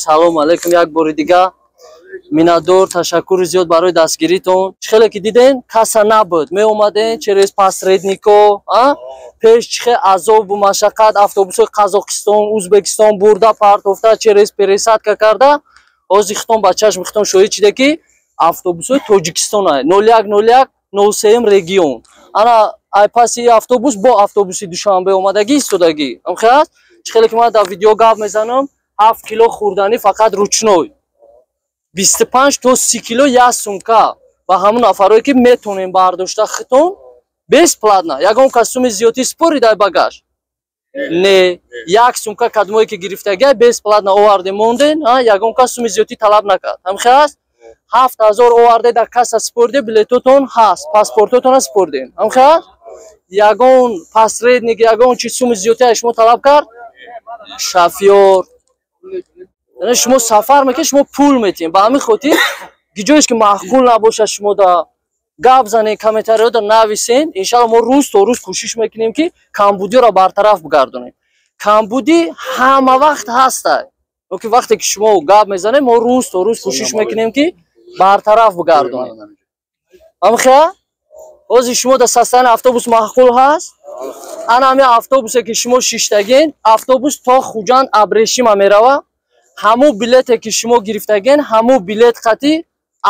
салом алейкум. Як бори дига миннатдор, ташаккури зиёд барои дастгиритон. Чихеле ки диден каса набуд, меомаден через посреднико, пеш чихе азобу машаққат автобусои Қазоқистон, Узбекистон бурда партофта через пересадка карда. Ҳозир хитон ба чашм хитон шоҳид шида ки автобусои Тоҷикистон 0103 регион. Ана ай паси автобус бо автобуси Душанбе омадагӣ истодагӣ. Амхас чихеле ки ман дар видео гап мезанам 7 кило хурдани фақат ручной. 25 то 30 кило як сумка ба ҳамон нафарое ки метонем бардошта хитон бесплатна. Ягон касуми зиёти спори дар багаж. Не, як сумка кадмое ки гирифтаги бесплатна оварде монден, ягон касуми зиёти талаб накард. Амхас 7000 оварде дар каса спорде билетотон ҳаст, паспортотон спорден. Амхас ягон посредник, ягон чи суми зиёти шумо талаб кард, шофёр шумо сафар мекунед, шумо пул метиҳед. Ба ҳамин хотир гиҷоеш ки маъқул набошад шумо да гап занед, комментарияда нависен. Иншалло мо рӯз то рӯз кӯшиш мекунем ки камбудиро бартараф бигардонем. Камбудӣ ҳама вақт ҳаста. Оки вақте ки шумо гап мезанед, мо рӯз то рӯз кӯшиш мекунем ки бартараф бигардонем. Амха ҳозир шумо да састани автобус маъқул ҳаст. Ана ҳамин автобусе ки шумо шиштаген, автобус то Хуҷанд Абрешима мерава. ҳамун билете ки шумо гирифтаген, ҳамун билет хати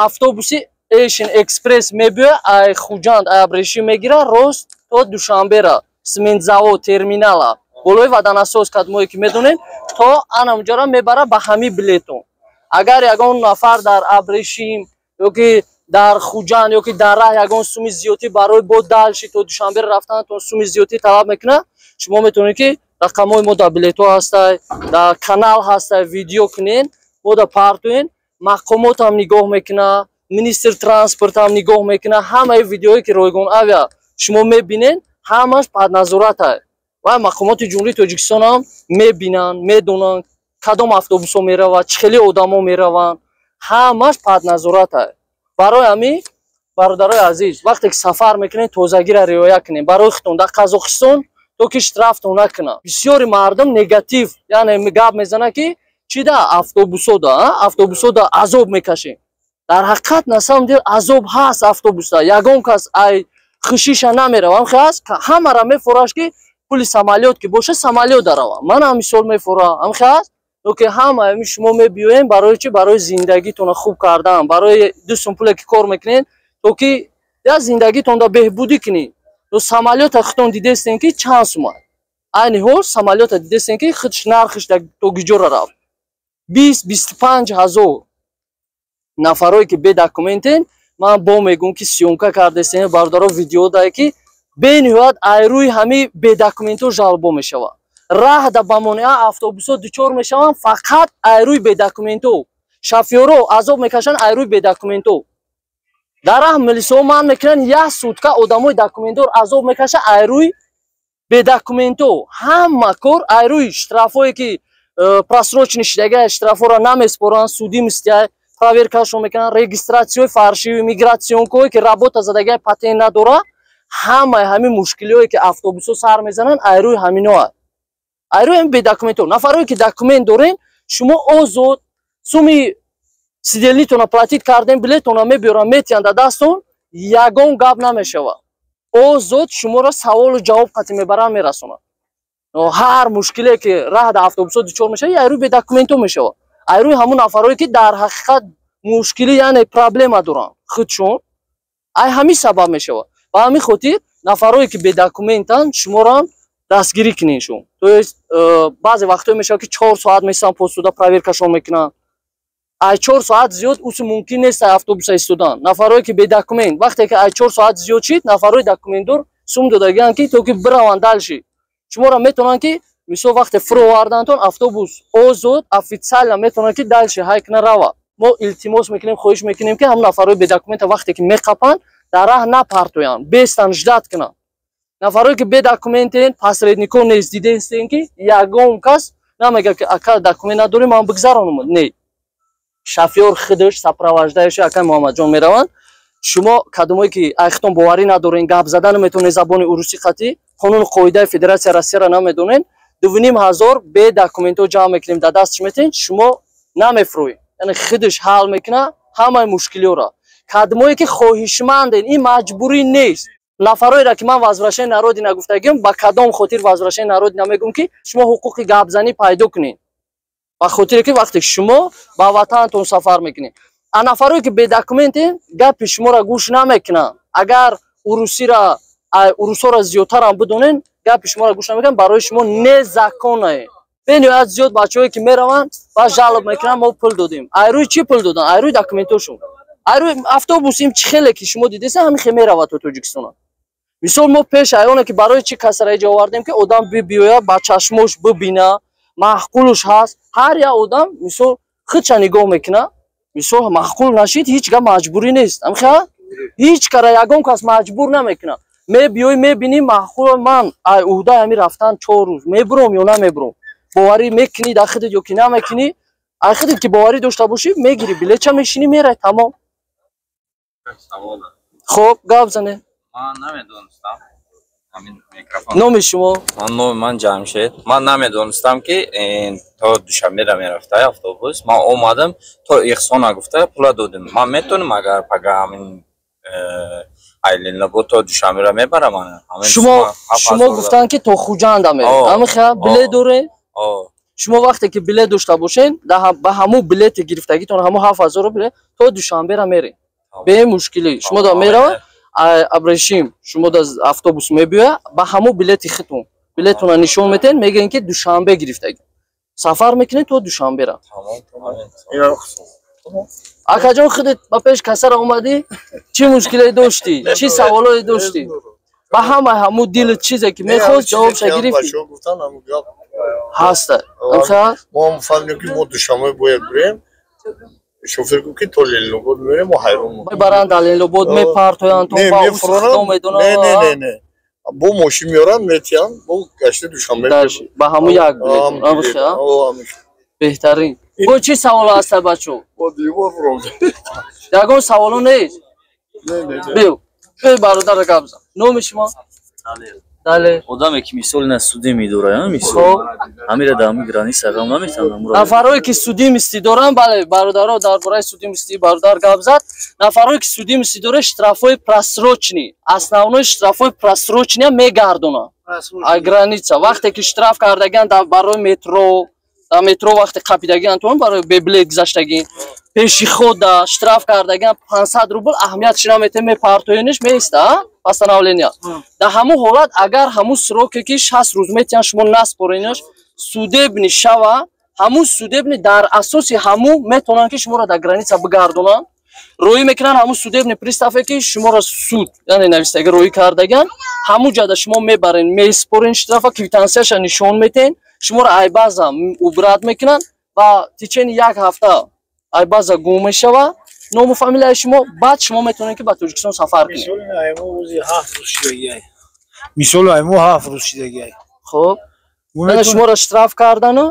автобуси Asian Express мебиёяд, ай Хуҷанд ай Абрешим мегира рост то Душанбера, сментзавод терминала болои ваданасоз кадмое ки медонем, то анамҷора мебара ба ҳамин билетон. Агар ягон нафар дар Абрешим ёки дар Хуҷанд ёки дар раҳ ягон суми зиёти барои бо далши то Душанбера рафтанатон суми зиёти талаб мекунад, шумо метавонед ки рақамҳои мо дар билето ҳастай, дар канал ҳастай, видео кунен, мо дар партоен, мақомотам нигоҳ мекунад, министр транспортам нигоҳ мекунад, ҳамаи видеое ки Ройгон Авиа шумо мебинен, ҳамаш под назоратай. Ва мақомоти ҷумҳурии Тоҷикистонам мебинанд, медонанд кадом автобусҳо меравад, чӣ хеле одамо мераванд, ҳамаш под назоратай. Барои ҳамин бародарои азиз, вақте ки сафар мекунед, тозагиро риоя кунед. Барои хитон дар Қазоқистон то ки штрафтон накунад. Бисёри мардум негатив, яъне гап мезанад ки чи да автобусода азоб мекашем. Дар ҳақиқат на самом деле азоб ҳаст автобуста. Ягон кас ай хушиша намеравам хас, ҳамара мефораш ки пули самолёт ки боша самолёт дарава. Манам мисол мефора. Амхас оке ҳама шумо мебиёем барои чи? Барои зиндагитона хуб кардан, барои дустон пуле ки кор мекунед, то ки я зиндагитонда беҳбудӣ кунед. То самолёта хитон дидестен ки чанд сум аст. Айни ҳол самолёта дидестен ки хитш нархиш то гиҷора рафт. 20-25 ҳазор нафарое ки бе документен, ман бо мегӯм ки сёмка кардестен, бародаро видео дае ки бениҳоят айрӯи ҳами бедокументо жалбо мешавад. Раҳ да ба монеа автобусо дучор мешаванд фақат айрӯи бедокументо. Шофёро азоб мекашанд айрӯи бедокументо. Дар раҳ милисаҳо ман мекунанд як сутка одамои документдор азоб мекашанд айрӯи бедокументо. Ҳама кор айрӯи штрафое ки просрочени шидагиа штрафҳоро намеспоранд, судӣ мистия проверкашон мекунанд, регистратсияи фарши, мигратсионкое ки работа задагиа патент надора. ҳамаи ҳамин мушкилие ки автобусо сар мезананд айрӯи ҳамино аст. Айрӯи ҳамин бедокументо. Нафарое ки документ дорен, шумо озод суми сиделитона платит карден, билетона мебиёранд, метиҳанд дар дастон, ягон гап намешавад. Озод шуморо саволу ҷавоб қати мебаранд, мерасонанд. ҳар мушкиле ки раҳ дар автобусо дучор мешавад, айрӯи бедокументо мешавад. айрӯи ҳамон нафарое ки дар ҳақиқат мушкили яъне проблема доранд худшон, ай ҳамин сабаб мешавад. Ба ҳамин хотир нафарое ки бедокументанд шуморо дастгирӣ кунедшон. То есть баъзе вақтҳое мешавад ки 4 соат месан постуда проверкашон мекунанд. ай 4 соат зиёд уси мумкин нест автобуса истодан. Нафарое ки бедокумент, вақте ки ай 4 соат зиёд шид, нафарои документдор сум додагианд ки то ки бираванд дальши. Шуморо метавонанд ки мисол вақте фуровардантон автобус озод официально метавонанд ки дальши ҳайкна рава. Мо илтимос мекунем, хоҳиш мекунем ки ҳамон нафарои бедокумента вақте ки меқапанд дар раҳ напартоянд, бестан ждат кунанд. Нафарои ки бедокументен, посреднико нест, дидестен ки ягон кас намегӯяд ки ака документ надорем, ман бигзаронам. Не. Шофёр худаш сопровождающий ака Муҳаммадҷон мераванд. Шумо кадомое ки айхтон боварӣ надорен, гап зада наметавонед забони урусӣ қати, қонуни қоидаи Федератсияи Россияро намедонен, 2500 бедокументо ҷамъ мекунем, дар дастш метен, шумо намефурӯй. Яъне худаш ҳал мекуна ҳамаи мушкилиёро. Кадмое ки хоҳишманден, ин маҷбурӣ нест. Нафароеро ки ман возвращение народи нагуфтагим, ба кадом хотир возвращение народи намегӯм ки шумо ҳуқуқи гапзанӣ пайдо кунед. Ба хотире ки вақте шумо ба ватантон сафар мекунед. А нафарое ки бедокументен, гапи шуморо гӯш намекунанд. Агар урусҳоро зиёдтарам бидонен, гапи шуморо гӯш намекунанд, барои шумо незаконае. бениҳоят зиёд бачаҳое ки мераванд ва жалоб мекунанд, мо пул додем. Айрӯи чӣ пул додан? Айрӯи документошон. Айрӯи автобус ин чӣ хеле ки шумо дидеса, ҳамин хел меравад то Тоҷикистон. Мисол мо пеш аёне ки барои чӣ касара иҷо овардем ки одам биёяд ба чашмош бибина, маъқулш ҳаст. Ҳар як одам мисол худша нигоҳ мекуна. Мисол маъқул нашид, ҳеҷ гап маҷбурӣ нест. Амха ҳеҷ кара ягон кас маҷбур намекуна. Мебиёй мебини маъқул ман ай уҳдаи ҳамин рафтан 4 рӯз мебурам ё намебурам. Боварӣ мекунӣ дар худат ё ки намекунӣ. Ай худат ки боварӣ дошта бошӣ, мегирӣ билетча мешинӣ мерай тамом. Хоб, гап зане. Ман намедонистам. Ҳамин микрофон. Номи шумо? Ман Ҷамшед. Ман намедонистам ки то Душанбе мерафта автобус. Ман омадам, то ихсона гуфта пула додим. Ман метонам агар пага ҳамин айлинлабо то Душанбе мебарам ана. Шумо гуфтан ки то Хуҷанда меред. Амиха билет доре? Шумо вақте ки билет дошта бошен, ба ҳамун билети гирифтагитон, ҳамун 7000 билет то Душанбе меред. Бе мушкилӣ. Шумо да меравад, абрешим, шумо да автобус мебиёя, ба ҳамун билети хитон. Билетона нишон метен, мегӯен ки Душанбе гирифтаги. Сафар мекунед то Душанбе. Акаҷон худат ба пеш касара омадӣ, чӣ мушкиле доштӣ? Чӣ саволое доштӣ? Ба ҳамун дилат чизе ки мехост ҷавобша гирифтӣ? ҳаста. мо фаҳмидем ки мо Душанбе бояд бурем. Шофер гуфт ки то Ленинобод мерем, мо ҳайрон будем. Баранд Ленинобод мепартоянд, то ба устхона медонанд. Не. Бо мошин меоранд, метиям, бо гашти Душанбе. Ба ҳамун як билет. Беҳтарин. Бо чӣ савол ҳаста бачо? Бо дивор фуромда. Ягон саволо нест? Биё. Биё бародар гап зан. Номи шумо? Дале. Одаме ки мисол ина судӣ медорад, мисол ҳамира дар ҳамин граниса гам наметавонам. Нафарое ки судӣ мисти доранд, бале, бародаро дар бораи судӣ мисти бародар гап зад. Нафарое ки судӣ мисти дорад, штрафои просрочни, основной штрафои просрочни мегардонанд. А граница вақте ки штраф кардаган барои метро, дар метро вақте қапидаган то барои беблет гузаштагин, пешихода штраф кардаган 500 рубл аҳамиятш наметем, мепартоениш меиста, постановление. Дар ҳамун ҳолат агар ҳамун сроке ки 60 рӯз метиҳан шумо наспорениш, судебни шава, ҳамун судебни дар асоси ҳамун метавонанд ки шуморо дар граница бигардонанд. Роӣ мекунанд ҳамун судебни приставе ки шуморо суд, яъне навистаги роӣ кардаган, ҳамун ҷода шумо мебарен, меспорен штрафа, квитансияша нишон метен, шуморо айбаза убрат мекунанд ва течени як ҳафта айбаза гум мешава, ному фамилияи шумо, баъд шумо метавонед ки ба Тоҷикистон сафар кунед. Мисол айму 7 рӯз шидагӣ. Хоб. Яъне шуморо штраф кардану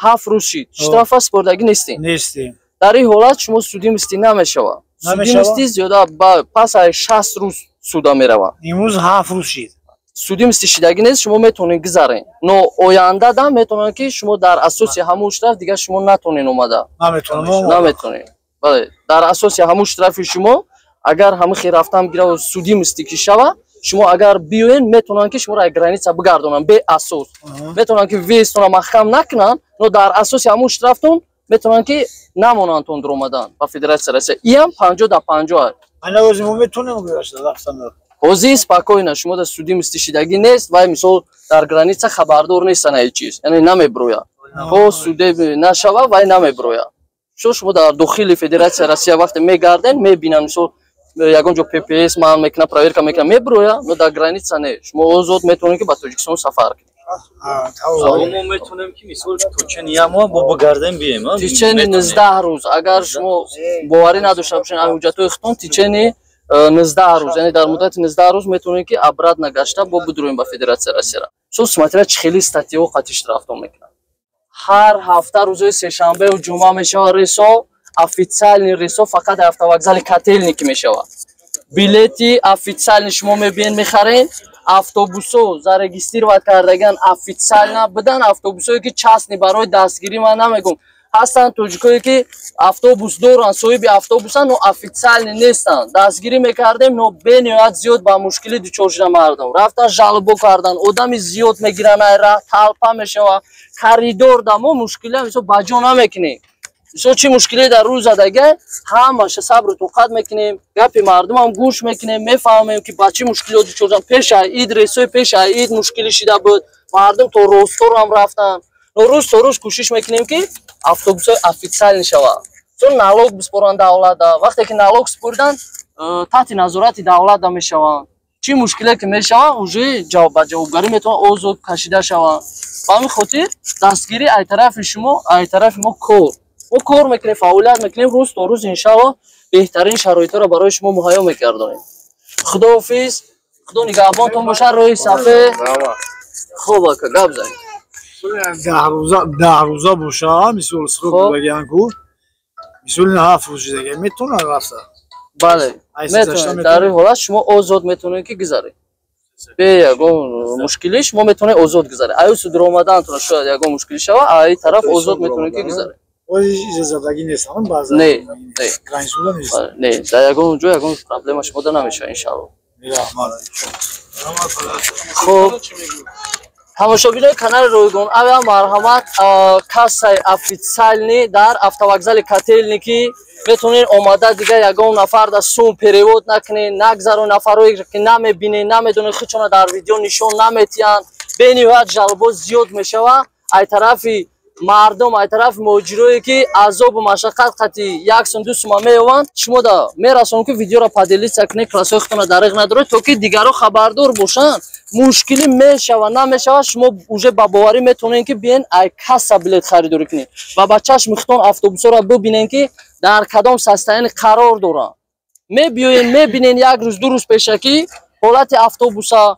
7 рӯз шид. Штрафа спордагӣ нестем. Нестем. Дар ин ҳолат шумо судӣ мисти намешава. Судӣ мисти зиёда пас аз 60 рӯз суда мерава. Имрӯз 7 рӯз шид. Судӣ мисти шидагӣ нест, шумо метавонед гузарен. Но оянда да метавонанд ки шумо дар асоси ҳамун штраф дигар шумо натавонед омада. Наметавонед. Бале, дар асоси ҳамун штрафи шумо агар ҳамин хел рафтан гирава судӣ мисти ки шава, шумо агар биёен метавонанд ки шуморо аз граница бигардонанд бе асос. Метавонанд ки вестона маҳкам накунанд, но дар асоси ҳамун штрафтон метавонанд ки намонанд тон дуромадан ба Федератсия Россия. Иам 50 да 50. Ана ози мо метавонем рафтан. Ҳозир спокойно шумо дар судӣ мисти шидагӣ нест, вай мисол дар граница хабардор нестан аз чиз, яъне намебироя. То суде нашава, вай намебироя. Шумо дар дохили Федератсия Россия вақте мегарден, мебинанд мисол ягон ҷо ППС ман мекуна, проверка мекуна, мебироя, но дар граница не. Шумо озод метавонед ки ба Тоҷикистон сафар кунед. мо метавонем ки мисол то чени як моҳ бо багардем бием. Тичени 19 рӯз. Агар шумо боварӣ надошта бошед аз ҳуҷҷатои хитон, тичени 19 рӯз, яъне дар муддати 19 рӯз метавонед ки обратно гашта бо бидроем ба Федератсия Россия. Шо смотря чӣ хели статьяҳо қатъи штрафтон мекунанд. Ҳар ҳафта рӯзои сешанбеу ҷумъа мешава ресо, официальни ресо фақат дар автовокзали Котельники мешавад. Билети официальни шумо мебиен мехарен, автобусо зарегистрировать кардаган официально бидан, автобусое ки частни барои дастгирӣ ман намегӯм. ҳастанд тоҷикое ки автобус доранд, соҳиби автобусанд, но официални нестанд. Дастгирӣ мекардем, но бениҳоят зиёд ба мушкилӣ дучор шуда мардум. Рафтан жалбо карданд, одами зиёд мегиранд, айра талпа мешава, харидор да мо мушкилӣ мисол ба ҷо намекунем. Мисол чӣ мушкиле дар рӯз задага ҳамаша сабру тоқат мекунем, гапи мардумам гӯш мекунем, мефаҳмем ки ба чӣ мушкилот дучор шуданд. Пеши ид ресои пеши ид мушкилӣ шуда буд, мардум то росторам рафтанд. Но рӯз то рӯз кӯшиш мекунем ки автобусҳои официалӣ шавад. Чун налог биспоранд давлатда, вақте ки налог супурданд таҳти назорати давлатда мешаванд. Чӣ мушкиле ки мешаванд уже ба ҷавобгарӣ метавонанд озод кашида шаванд. Ба ҳамин хотир дастгирӣ ай тарафи шумо, ай тарафи мо кор. мо кор мекунем, фаъолият мекунем, рӯз то рӯз иншаллоҳ беҳтарин шароитҳоро барои шумо муҳайё мекардонем. Худоҳофиз, худо нигаҳбонтон бошад. Роҳи сафе хуб ака гап занед. 10 рӯза боша, мисол срок дагиян ку. Мисол 7 рӯз дага метавонад рафта. Бале, метавонед. Дар ин ҳолат шумо озод метавонед ки гузаред. Бе ягон мушкилӣ шумо метавонед озод гузаред. Аю судро омаданатон шояд ягон мушкилӣ шава, ай тараф озод метавонед ки гузаред. Ижозатдагӣ нестанд баъзан. Не, границада нест. не, дар ягон ҷо ягон проблема шумода намешавад иншаллоҳ. Хуб, тамошобинои канали Ройгон авиа марҳамат, кассаи официални дар автовокзали Котельники метавонед омада дига ягон нафар да сум перевод накунед, нагзаронед, нафарое ки намебинед, намедонед худшона дар видео нишон наметиҳанд. Бениҳоят жалбо зиёд мешавад. Ай тарафи мардум, ай тарафи муҳоҷирое ки азобу машаққат қати 1 сум 2 сума меёванд, шумо да мерасонед ки видеоро поделитсия кунед, классҳои худтона дариқ надоред, то ки дигаро хабардор бошанд. Мушкилӣ мешава, намешава, шумо уже ба боварӣ метавонед ки биен ай касса билет харидорӣ кунед ва ба чашми худтон автобусҳоро бибинед ки дар кадом состоянӣ қарор доранд. Мебиёед, мебинед як рӯз, ду рӯз пеша ки ҳолати автобуса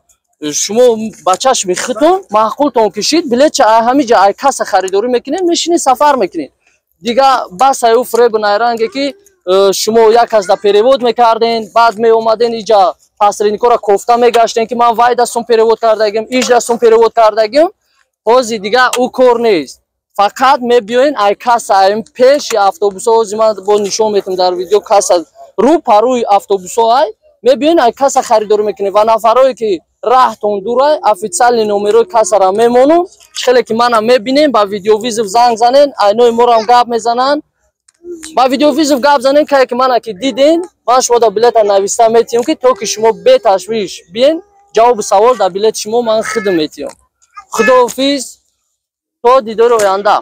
шумо ба чашми худтон маъқултон кишид, билетча ҳамиҷа ай касса харидорӣ мекунед, мешинед сафар мекунед. Дига бас аю фребу найранге ки шумо як казда перевод мекарден, баъд меомаден иҷа посредникора кофта мегаштен ки ман вай дастум перевод кардагим, иш дастум перевод кардагим. ҳозир дига ӯ кор нест. Фақат мебиёед ай касса ай пеши автобусҳо, ҳозир ман бо нишон метавонам дар видео касса рӯ парӯи автобусҳо ай мебиёед ай касса харидорӣ мекунед ва нафарое ки раҳтон дурай официални номерои кассара мемонун, хеле ки манам мебинем, ба видеовизов занг занен, айнои морам гап мезананд. Ба видеовизов гап занен, кае ки мана ки диден, ман шумода билета нависта метиҳам ки то ки шумо беташвиш биен, ҷавоби савол дар билети шумо ман хидм метиҳам. Худоҳофиз, то дидори оянда.